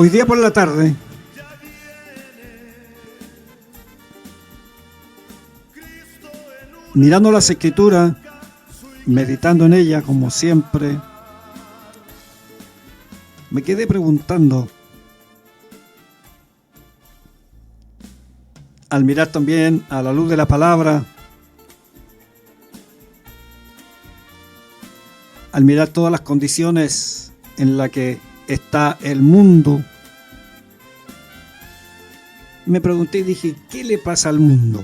Hoy día por la tarde mirando las Escrituras, meditando en ellas como siempre, me quedé preguntando, al mirar también a la luz de la palabra, al mirar todas las condiciones en las que está el mundo, me pregunté y dije, ¿qué le pasa al mundo?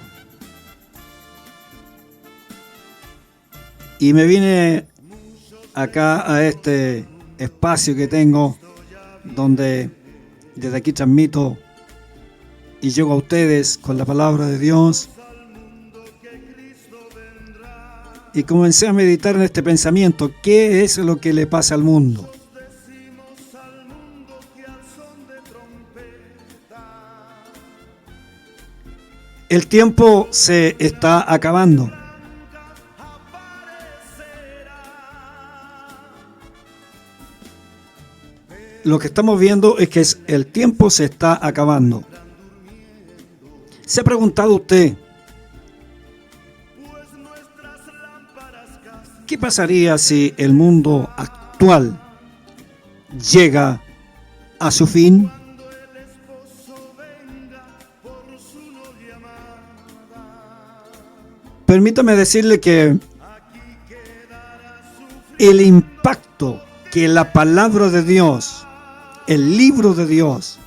Y me vine acá a este espacio que tengo, donde desde aquí transmito y llego a ustedes con la palabra de Dios. Y comencé a meditar en este pensamiento, ¿qué es lo que le pasa al mundo? El tiempo se está acabando. Lo que estamos viendo es que el tiempo se está acabando. ¿Se ha preguntado usted qué pasaría si el mundo actual llega a su fin? Permítame decirle que el impacto que la palabra de Dios, el libro de Dios,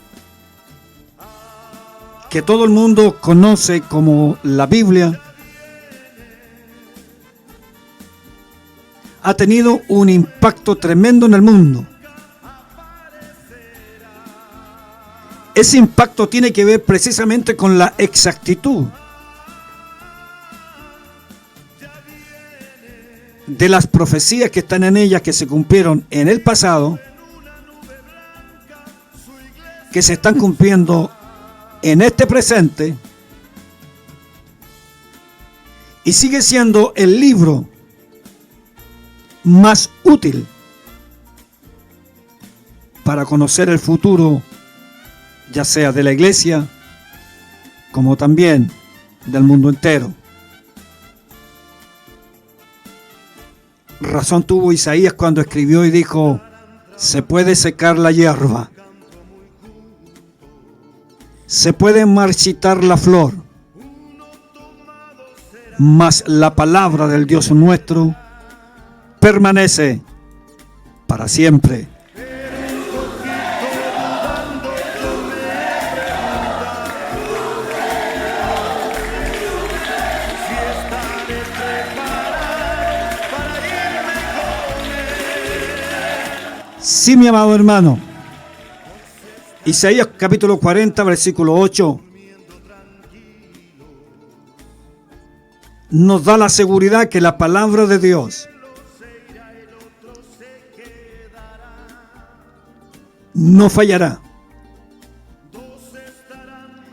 que todo el mundo conoce como la Biblia, ha tenido un impacto tremendo en el mundo. Ese impacto tiene que ver precisamente con la exactitud de las profecías que están en ella, que se cumplieron en el pasado, que se están cumpliendo en este presente, y sigue siendo el libro más útil para conocer el futuro, ya sea de la iglesia como también del mundo entero. Razón tuvo Isaías cuando escribió y dijo, se puede secar la hierba, se puede marchitar la flor, mas la palabra del Dios nuestro permanece para siempre. Sí, mi amado hermano. Isaías capítulo 40, versículo 8, nos da la seguridad que la palabra de Dios no fallará,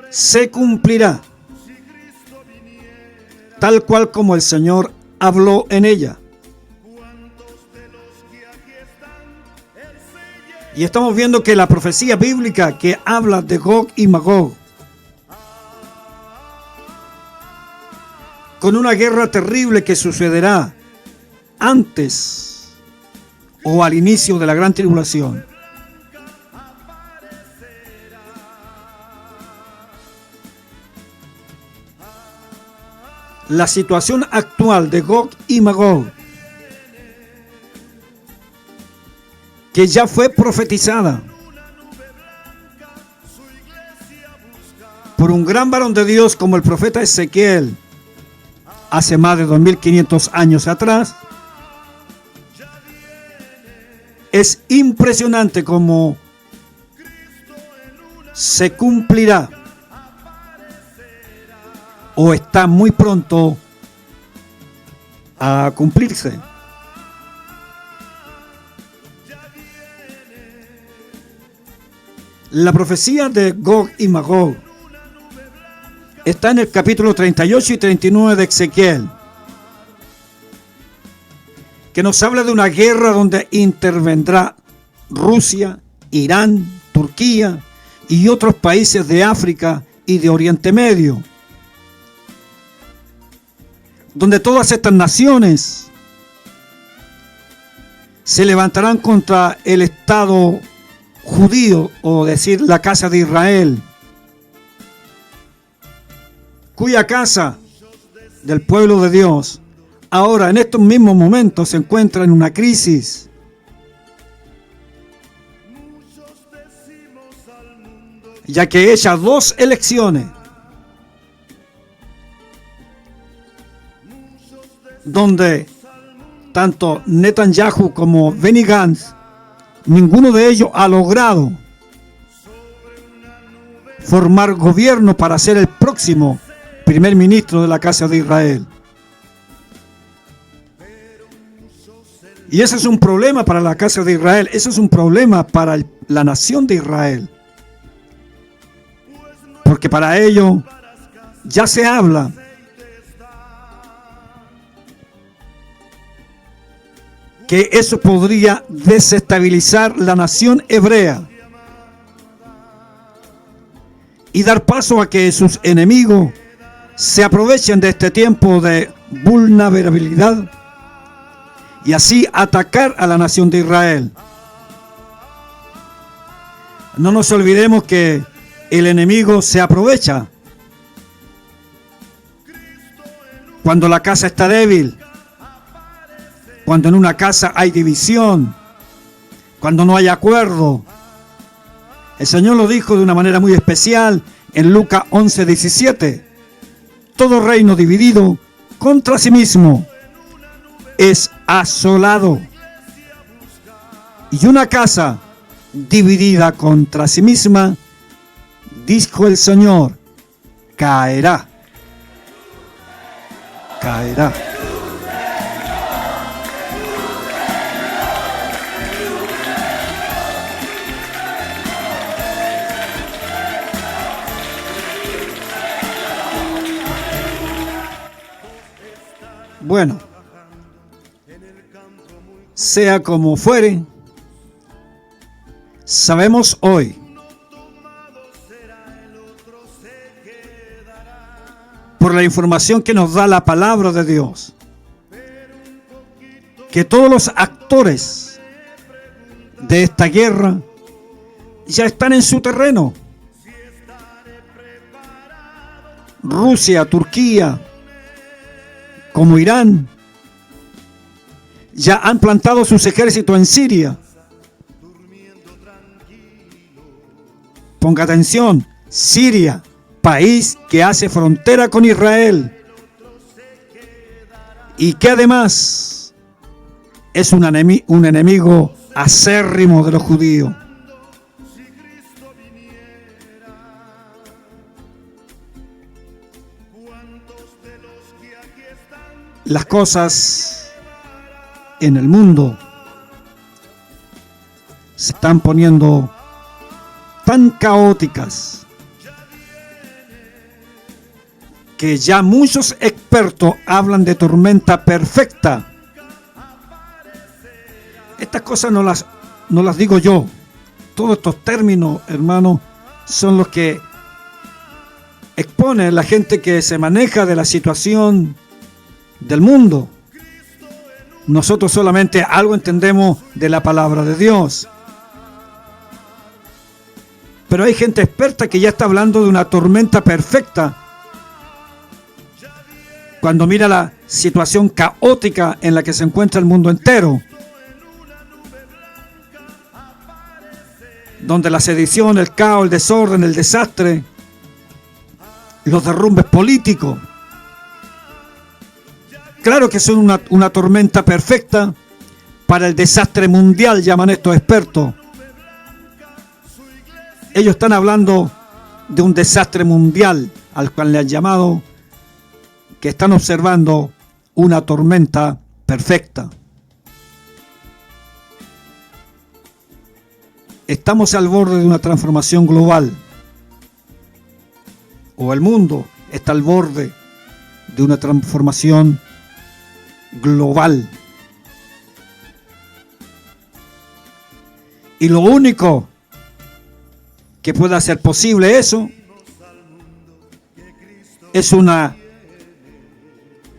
se cumplirá, tal cual como el Señor habló en ella. Y estamos viendo que la profecía bíblica que habla de Gog y Magog, con una guerra terrible que sucederá antes o al inicio de la gran tribulación, la situación actual de Gog y Magog, que ya fue profetizada por un gran varón de Dios como el profeta Ezequiel hace más de 2500 años atrás, es impresionante cómo se cumplirá o está muy pronto a cumplirse. La profecía de Gog y Magog está en el capítulo 38 y 39 de Ezequiel, que nos habla de una guerra donde intervendrá Rusia, Irán, Turquía y otros países de África y de Oriente Medio, donde todas estas naciones se levantarán contra el Estado judío, o decir la casa de Israel, cuya casa del pueblo de Dios ahora en estos mismos momentos se encuentra en una crisis. Ya que ellas dos elecciones, donde tanto Netanyahu como Benny Gantz, ninguno de ellos ha logrado formar gobierno para ser el próximo primer ministro de la casa de Israel. Y ese es un problema para la casa de Israel, ese es un problema para la nación de Israel. Porque para ello ya se habla que eso podría desestabilizar la nación hebrea y dar paso a que sus enemigos se aprovechen de este tiempo de vulnerabilidad y así atacar a la nación de Israel. No nos olvidemos que el enemigo se aprovecha cuando la casa está débil, cuando en una casa hay división, cuando no hay acuerdo. El Señor lo dijo de una manera muy especial en Lucas 11:17. Todo reino dividido contra sí mismo es asolado, y una casa dividida contra sí misma, dijo el Señor, caerá. Caerá. Bueno, sea como fuere, sabemos hoy por la información que nos da la palabra de Dios, que todos los actores de esta guerra ya están en su terreno. Rusia, Turquía, como Irán, ya han plantado sus ejércitos en Siria. Ponga atención, Siria, país que hace frontera con Israel y que además es un enemigo acérrimo de los judíos. Las cosas en el mundo se están poniendo tan caóticas que ya muchos expertos hablan de tormenta perfecta. Estas cosas no las digo yo. Todos estos términos, hermanos, son los que expone la gente que se maneja de la situación del mundo. Nosotros solamente algo entendemos de la palabra de Dios. Pero hay gente experta que ya está hablando de una tormenta perfecta. Cuando mira la situación caótica en la que se encuentra el mundo entero, donde la sedición, el caos, el desorden, el desastre, los derrumbes políticos, claro que son una tormenta perfecta para el desastre mundial, llaman estos expertos. Ellos están hablando de un desastre mundial al cual le han llamado que están observando una tormenta perfecta. Estamos al borde de una transformación global, o el mundo está al borde de una transformación global. Y lo único que pueda ser posible eso. Es una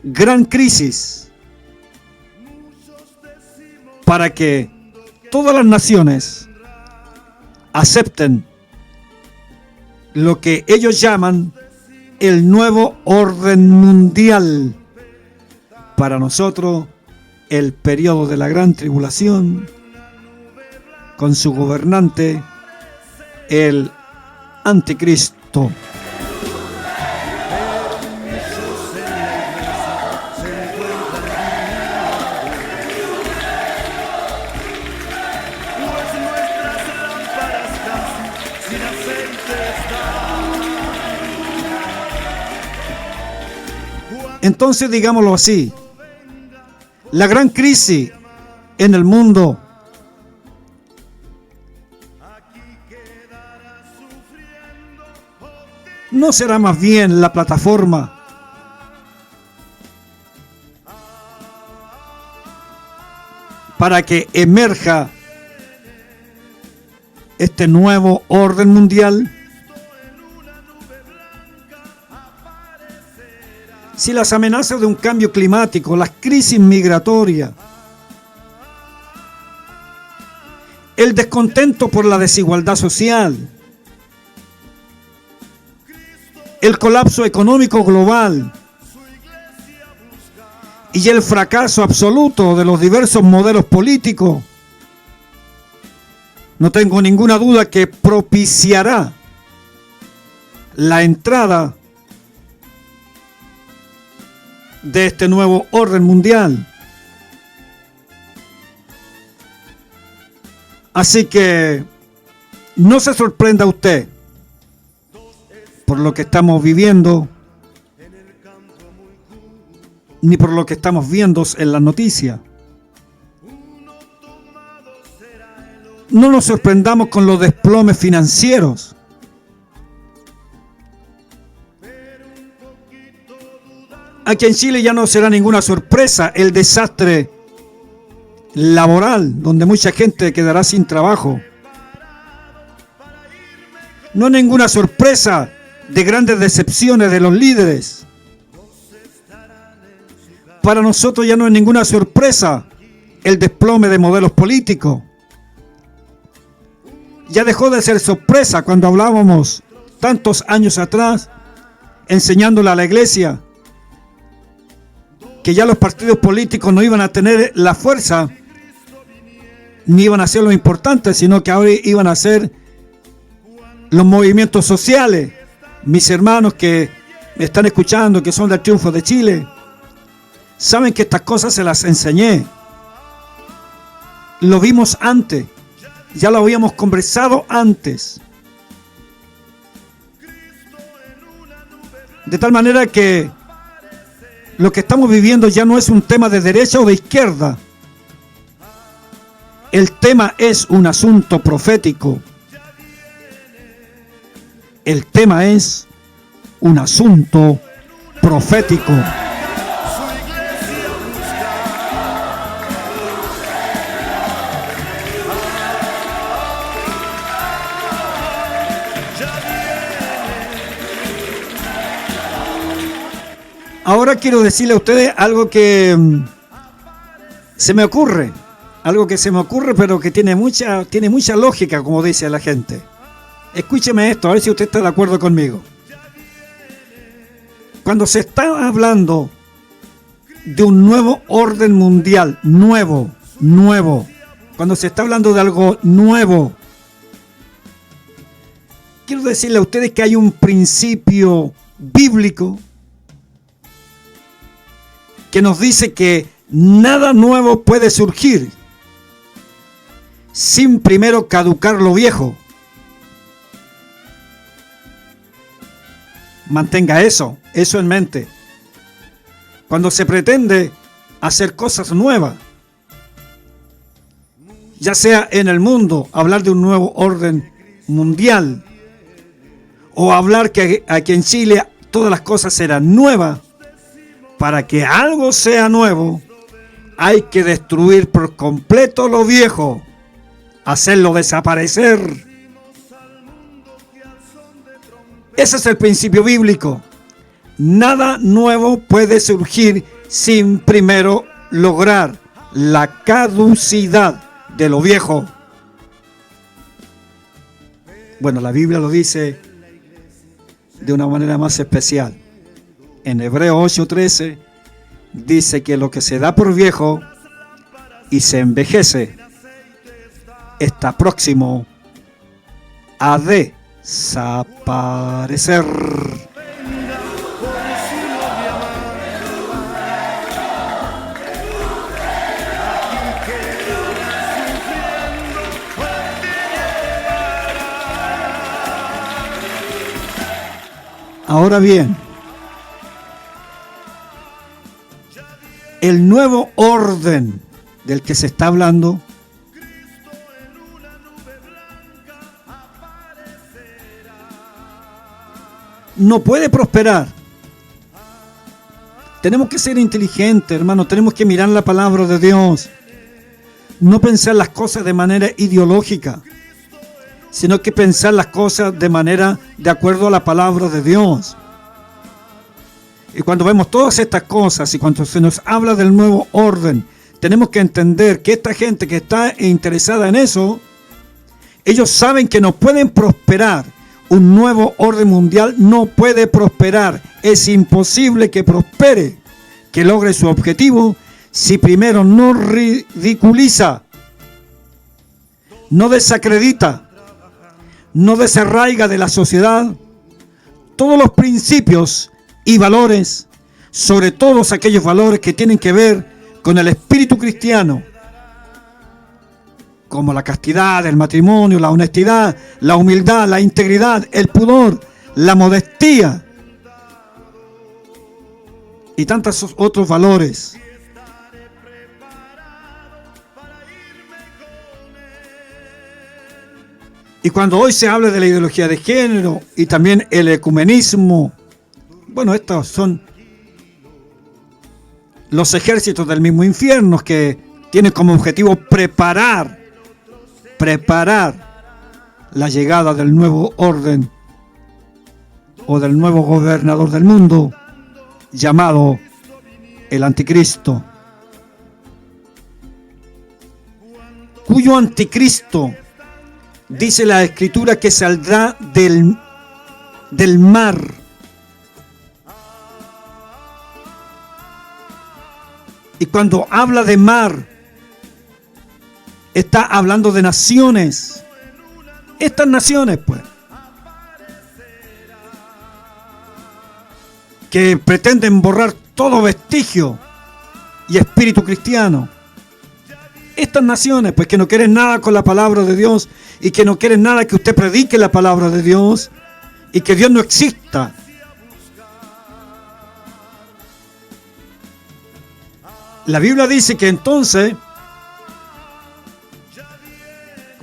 gran crisis para que todas las naciones acepten lo que ellos llaman el nuevo orden mundial. Para nosotros, el periodo de la gran tribulación, con su gobernante, el anticristo. Entonces, digámoslo así, la gran crisis en el mundo no será más bien la plataforma para que emerja este nuevo orden mundial. Si las amenazas de un cambio climático, las crisis migratorias, el descontento por la desigualdad social, el colapso económico global y el fracaso absoluto de los diversos modelos políticos, no tengo ninguna duda que propiciará la entrada de este nuevo orden mundial. Así que no se sorprenda usted por lo que estamos viviendo, ni por lo que estamos viendo en las noticias. No nos sorprendamos con los desplomes financieros. Aquí en Chile ya no será ninguna sorpresa el desastre laboral, donde mucha gente quedará sin trabajo. No es ninguna sorpresa de grandes decepciones de los líderes. Para nosotros ya no es ninguna sorpresa el desplome de modelos políticos. Ya dejó de ser sorpresa cuando hablábamos tantos años atrás, enseñándole a la iglesia que ya los partidos políticos no iban a tener la fuerza, ni iban a ser lo importante, sino que ahora iban a ser los movimientos sociales. Mis hermanos que me están escuchando, que son del Triunfo de Chile, saben que estas cosas se las enseñé. Lo vimos antes, ya lo habíamos conversado antes. De tal manera que lo que estamos viviendo ya no es un tema de derecha o de izquierda. El tema es un asunto profético. El tema es un asunto profético. Ahora quiero decirle a ustedes algo que se me ocurre, pero que tiene mucha lógica, como dice la gente. Escúcheme esto, a ver si usted está de acuerdo conmigo. Cuando se está hablando de un nuevo orden mundial, nuevo, cuando se está hablando de algo nuevo, quiero decirle a ustedes que hay un principio bíblico que nos dice que nada nuevo puede surgir sin primero caducar lo viejo. Mantenga eso en mente. Cuando se pretende hacer cosas nuevas, ya sea en el mundo, hablar de un nuevo orden mundial, o hablar que aquí en Chile todas las cosas serán nuevas, para que algo sea nuevo, hay que destruir por completo lo viejo, hacerlo desaparecer. Ese es el principio bíblico. Nada nuevo puede surgir sin primero lograr la caducidad de lo viejo. Bueno, la Biblia lo dice de una manera más especial. En Hebreos 8:13 dice que lo que se da por viejo y se envejece está próximo a desaparecer. Ahora bien, el nuevo orden del que se está hablando no puede prosperar. Tenemos que ser inteligentes, hermano. Tenemos que mirar la palabra de Dios. No pensar las cosas de manera ideológica, sino que pensar las cosas de manera de acuerdo a la palabra de Dios. Y cuando vemos todas estas cosas y cuando se nos habla del nuevo orden, tenemos que entender que esta gente que está interesada en eso, ellos saben que no pueden prosperar. Un nuevo orden mundial no puede prosperar. Es imposible que prospere, que logre su objetivo, si primero no ridiculiza, no desacredita, no desarraiga de la sociedad todos los principios y valores, sobre todos aquellos valores que tienen que ver con el espíritu cristiano, como la castidad, el matrimonio, la honestidad, la humildad, la integridad, el pudor, la modestia y tantos otros valores. Y cuando hoy se habla de la ideología de género y también el ecumenismo, bueno, estos son los ejércitos del mismo infierno que tienen como objetivo preparar la llegada del nuevo orden o del nuevo gobernador del mundo llamado el anticristo, cuyo anticristo dice la escritura que saldrá del mar. Y cuando habla de mar, está hablando de naciones. Estas naciones, pues, que pretenden borrar todo vestigio y espíritu cristiano. Estas naciones, pues, que no quieren nada con la palabra de Dios y que no quieren nada que usted predique la palabra de Dios y que Dios no exista. La Biblia dice que entonces,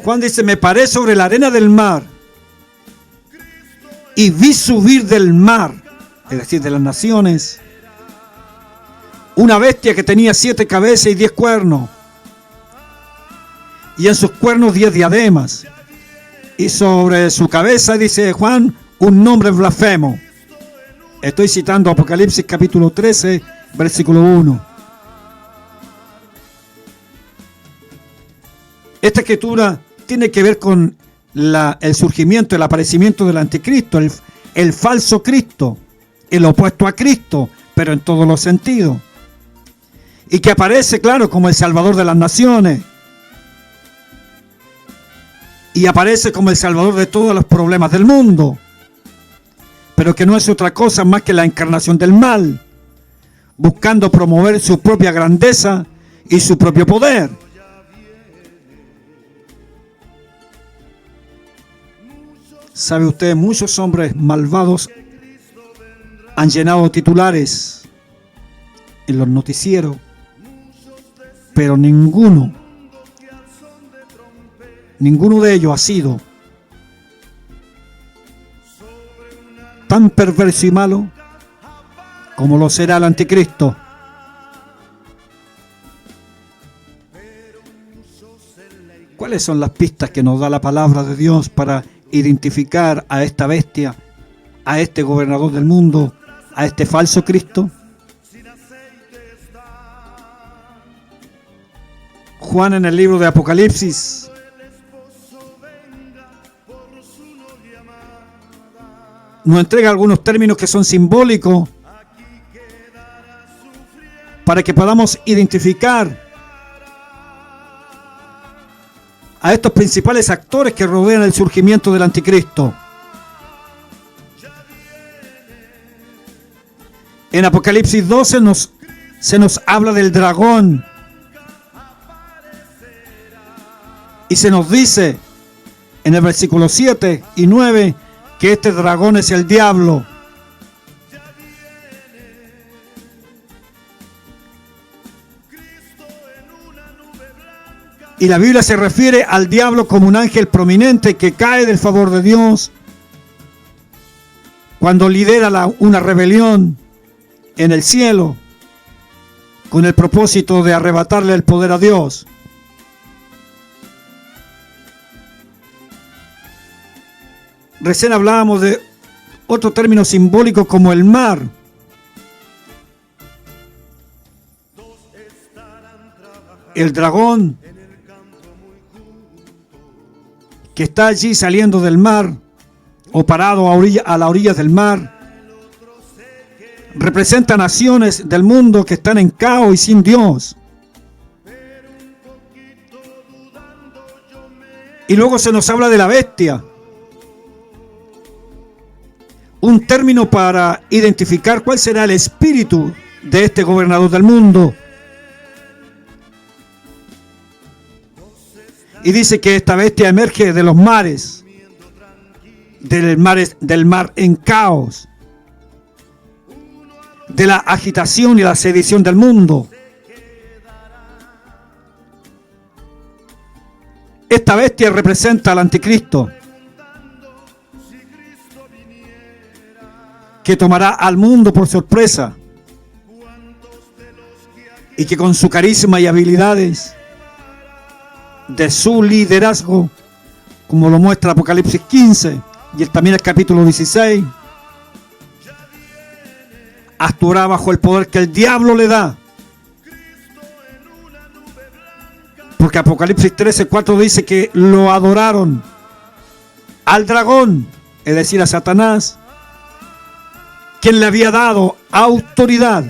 Juan dice, me paré sobre la arena del mar y vi subir del mar, es decir, de las naciones, una bestia que tenía 7 cabezas y 10 cuernos, y en sus cuernos 10 diademas, y sobre su cabeza, dice Juan, un nombre blasfemo. Estoy citando Apocalipsis capítulo 13, versículo 1. Esta escritura tiene que ver con el surgimiento, el aparecimiento del anticristo, el falso Cristo, el opuesto a Cristo, pero en todos los sentidos. Y que aparece, claro, como el Salvador de las naciones. Y aparece como el Salvador de todos los problemas del mundo. Pero que no es otra cosa más que la encarnación del mal, buscando promover su propia grandeza y su propio poder. ¿Sabe usted? Muchos hombres malvados han llenado titulares en los noticieros, pero ninguno de ellos ha sido tan perverso y malo como lo será el anticristo. ¿Cuáles son las pistas que nos da la palabra de Dios para identificar a esta bestia, a este gobernador del mundo, a este falso Cristo? Juan, en el libro de Apocalipsis, nos entrega algunos términos que son simbólicos para que podamos identificar a estos principales actores que rodean el surgimiento del anticristo. En Apocalipsis 12 se nos habla del dragón y se nos dice en el versículo 7 y 9 que este dragón es el diablo. Y la Biblia se refiere al diablo como un ángel prominente que cae del favor de Dios cuando lidera una rebelión en el cielo con el propósito de arrebatarle el poder a Dios. Recién hablábamos de otro término simbólico como el mar. El dragón que está allí saliendo del mar o parado a las orillas del mar representa naciones del mundo que están en caos y sin Dios. Y luego se nos habla de la bestia, un término para identificar cuál será el espíritu de este gobernador del mundo. Y dice que esta bestia emerge de los mares, del mar en caos, de la agitación y la sedición del mundo. Esta bestia representa al anticristo, que tomará al mundo por sorpresa y que con su carisma y habilidades de su liderazgo, como lo muestra Apocalipsis 15 y también el capítulo 16, actuará bajo el poder que el diablo le da. Porque Apocalipsis 13:4 dice que lo adoraron al dragón, es decir, a Satanás, quien le había dado autoridad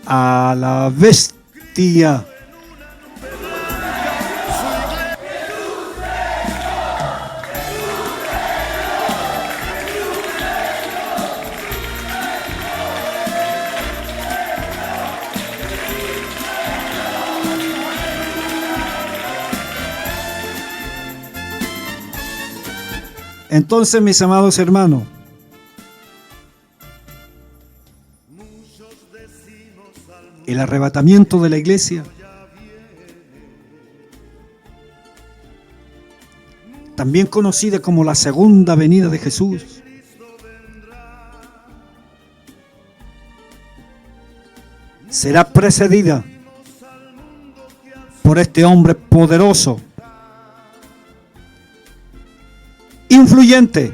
a la bestia. Entonces, mis amados hermanos, el arrebatamiento de la iglesia también conocida como la segunda venida de Jesús, será precedida por este hombre poderoso, influyente,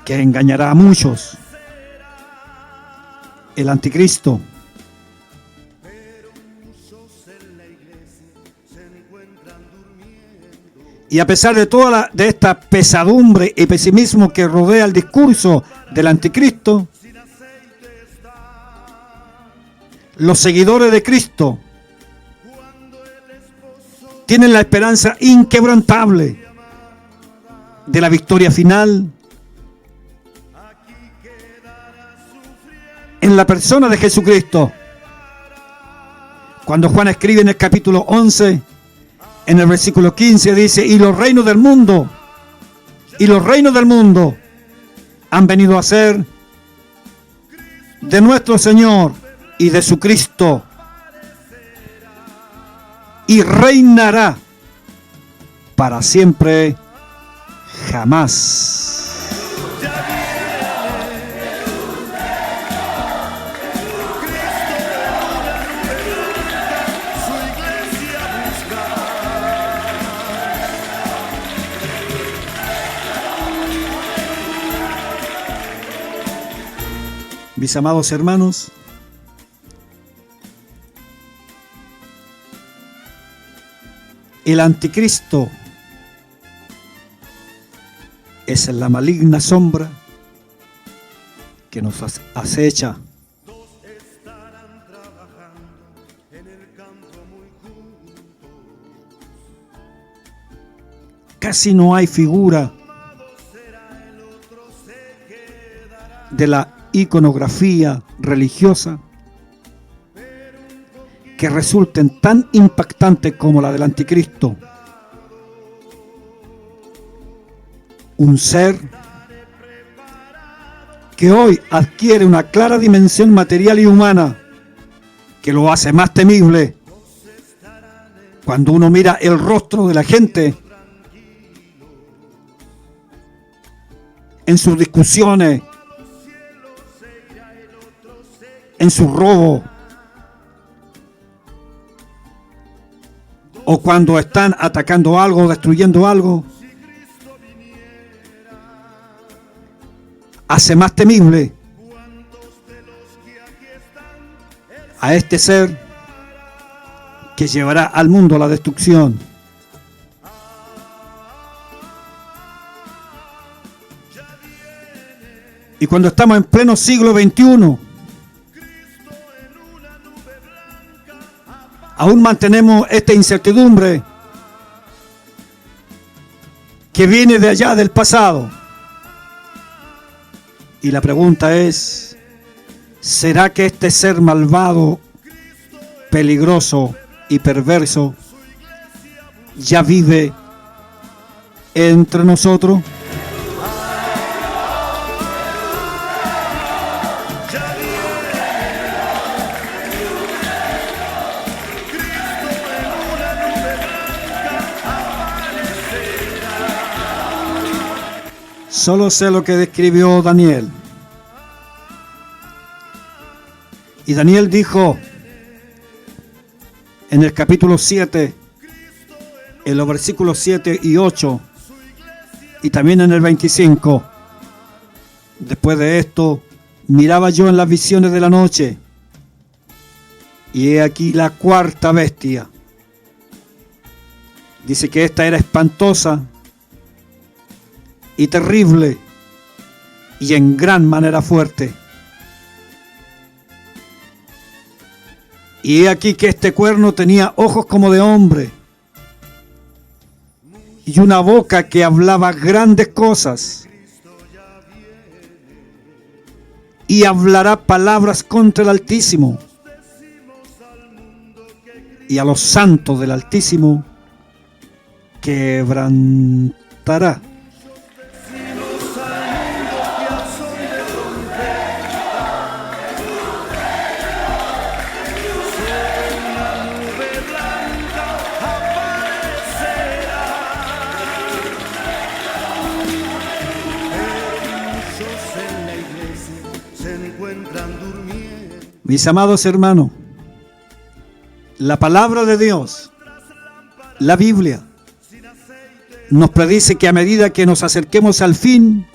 que engañará a muchos, el anticristo. Y a pesar de toda esta pesadumbre y pesimismo que rodea el discurso del anticristo, los seguidores de Cristo tienen la esperanza inquebrantable de la victoria final en la persona de Jesucristo. Cuando Juan escribe en el capítulo 11, en el versículo 15, dice: y los reinos del mundo han venido a ser de nuestro Señor y de su Cristo, y reinará para siempre, jamás. Mis amados hermanos, el anticristo es la maligna sombra que nos acecha. Casi no hay figura de la iconografía religiosa que resulten tan impactantes como la del anticristo. Un ser que hoy adquiere una clara dimensión material y humana que lo hace más temible. Cuando uno mira el rostro de la gente en sus discusiones, en su robo, o cuando están atacando algo, destruyendo algo, hace más temible a este ser que llevará al mundo a la destrucción. Y cuando estamos en pleno siglo XXI, aún mantenemos esta incertidumbre que viene de allá del pasado. Y la pregunta es, ¿será que este ser malvado, peligroso y perverso ya vive entre nosotros? Solo sé lo que describió Daniel. Y Daniel dijo en el capítulo 7, en los versículos 7 y 8, y también en el 25, después de esto, miraba yo en las visiones de la noche, y he aquí la cuarta bestia. Dice que esta era espantosa y terrible, y en gran manera fuerte. Y he aquí que este cuerno tenía ojos como de hombre, y una boca que hablaba grandes cosas, y hablará palabras contra el Altísimo, y a los santos del Altísimo quebrantará. Mis amados hermanos, la palabra de Dios, la Biblia, nos predice que a medida que nos acerquemos al fin,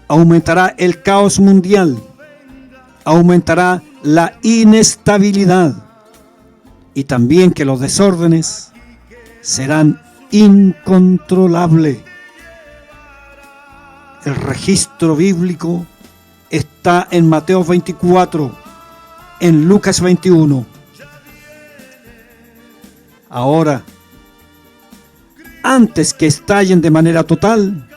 aumentará el caos mundial, aumentará la inestabilidad y también que los desórdenes serán incontrolables. El registro bíblico está en Mateo 24, en Lucas 21. Ahora, antes que estallen de manera total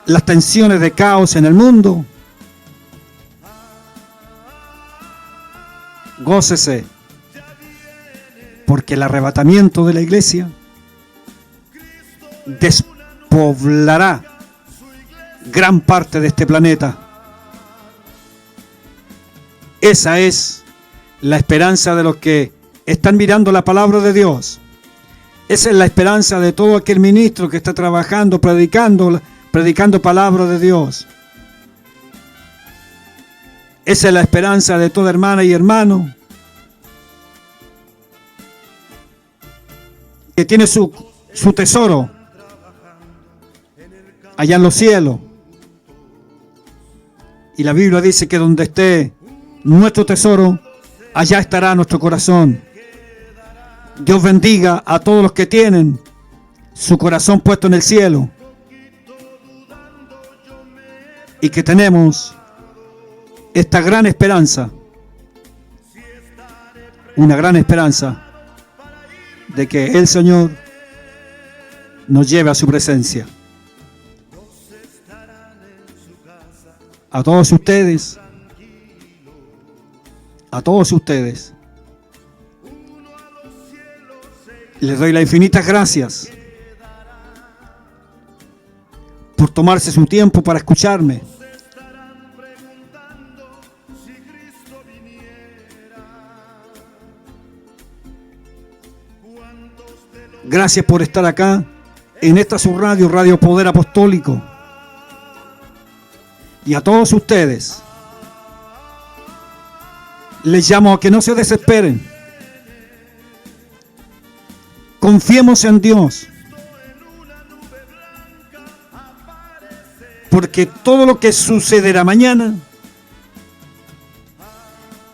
las tensiones de caos en el mundo, gócese, porque el arrebatamiento de la iglesia despoblará gran parte de este planeta. Esa es la esperanza de los que están mirando la palabra de Dios. Esa es la esperanza de todo aquel ministro que está trabajando, predicando palabra de Dios. Esa es la esperanza de toda hermana y hermano que tiene su tesoro allá en los cielos. Y la Biblia dice que donde esté nuestro tesoro, allá estará nuestro corazón. Dios bendiga a todos los que tienen su corazón puesto en el cielo y que tenemos esta gran esperanza, una gran esperanza de que el Señor nos lleve a su presencia. A todos ustedes, les doy las infinitas gracias por tomarse su tiempo para escucharme. Gracias por estar acá en esta su radio, Radio Poder Apostólico. Y a todos ustedes les llamo a que no se desesperen. Confiemos en Dios, porque todo lo que sucederá mañana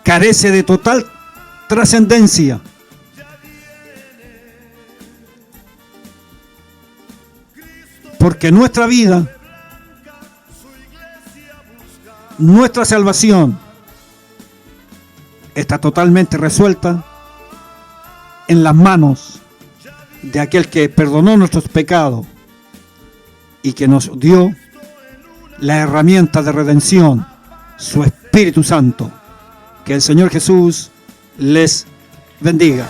carece de total trascendencia. Porque nuestra vida, nuestra salvación está totalmente resuelta en las manos de aquel que perdonó nuestros pecados y que nos dio la herramienta de redención, su Espíritu Santo. Que el Señor Jesús les bendiga.